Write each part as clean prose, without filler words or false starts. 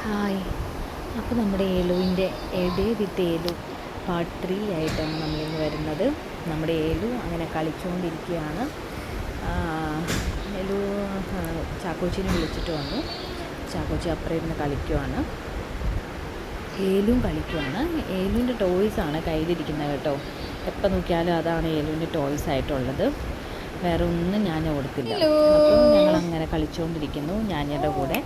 Hi. അപ്പോൾ നമ്മുടെ ഏലുവിൻ്റെ A day with ഏലു part 3 ആയിട്ടാണ് നമ്മളിന്ന് വരുന്നത്. നമ്മുടെ ഏലു അങ്ങനെ കളിച്ചുകൊണ്ടിരിക്കുകയാണ്. ഏലു ചാക്കോച്ചിനെ വിളിച്ചിട്ട് വന്നു. ചാക്കോച്ചി അപ്പുറം ഇരുന്ന് കളിക്കുവാണ്. ഏലും കളിക്കുവാണ്. ഏലുവിൻ്റെ ടോയ്സാണ് കയ്യിലിരിക്കുന്നത് കേട്ടോ. എപ്പോൾ നോക്കിയാലും അതാണ് ഏലുവിൻ്റെ ടോയ്സ് ആയിട്ടുള്ളത്. വേറെ ഒന്നും ഞാൻ കൊടുത്തില്ല. അപ്പോൾ ഞങ്ങളങ്ങനെ കളിച്ചുകൊണ്ടിരിക്കുന്നു ഞാനിയുടെ കൂടെ.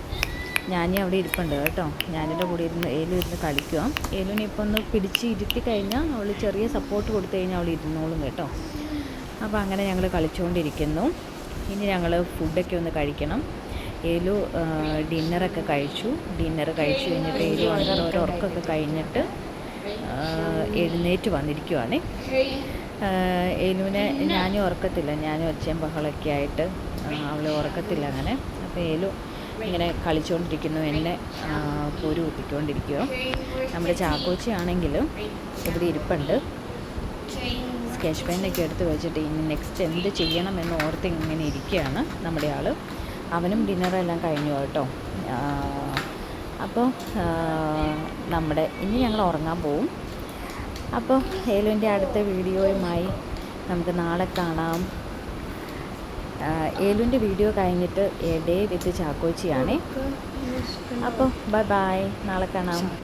ഞാനീ അവിടെ ഇരിപ്പുണ്ട് കേട്ടോ. ഞാനിൻ്റെ കൂടെ ഏലു ഇരുന്ന് കളിക്കുക. ഏലുവിനെ ഇപ്പോൾ ഒന്ന് പിടിച്ച് ഇരുത്തി കഴിഞ്ഞാൽ അവൾ ചെറിയ സപ്പോർട്ട് കൊടുത്തു കഴിഞ്ഞാൽ അവൾ ഇരുന്നോളും കേട്ടോ. അപ്പോൾ അങ്ങനെ ഞങ്ങൾ കളിച്ചുകൊണ്ടിരിക്കുന്നു. ഇനി ഞങ്ങൾ ഫുഡൊക്കെ ഒന്ന് കഴിക്കണം. ഏലു ഡിന്നറൊക്കെ കഴിച്ചു. ഡിന്നർ കഴിച്ചു കഴിഞ്ഞിട്ട് ഏലു വന്നിട്ട് ഉറക്കമൊക്കെ കഴിഞ്ഞിട്ട് എഴുന്നേറ്റ് വന്നിരിക്കുവാണ്. ഏലുവിനെ ഞാനും ഉറക്കത്തില്ല. ഞാനും ഒച്ചയും ബഹളമൊക്കെ ആയിട്ട് അവൾ ഉറക്കത്തില്ല അങ്ങനെ. അപ്പോൾ ഏലു ഇങ്ങനെ കളിച്ചുകൊണ്ടിരിക്കുന്നു. എന്നെ പൂര് കുത്തിക്കൊണ്ടിരിക്കുക. നമ്മുടെ ചാക്കോച്ചി ആണെങ്കിലും ഇവിടെ ഇരിപ്പുണ്ട്. സ്കെച്ച് പെന്നൊക്കെ എടുത്ത് വെച്ചിട്ട് ഇനി നെക്സ്റ്റ് എന്ത് ചെയ്യണമെന്ന് ഓർത്ത് ഇങ്ങനെ ഇരിക്കുകയാണ് നമ്മുടെ ആൾ. അവനും ഡിന്നറെല്ലാം കഴിഞ്ഞു കേട്ടോ. അപ്പോൾ ഇനി ഞങ്ങൾ ഉറങ്ങാൻ പോവും. അപ്പോൾ ഏലുവിൻ്റെ അടുത്ത വീഡിയോയുമായി നമുക്ക് നാളെ കാണാം. ഏലുവിൻ്റെ വീഡിയോ കഴിഞ്ഞിട്ട് എ ഡേ വിത്ത് ചാക്കോച്ചിയാണ്. അപ്പോൾ ബൈ ബൈ, നാളെ കാണാം.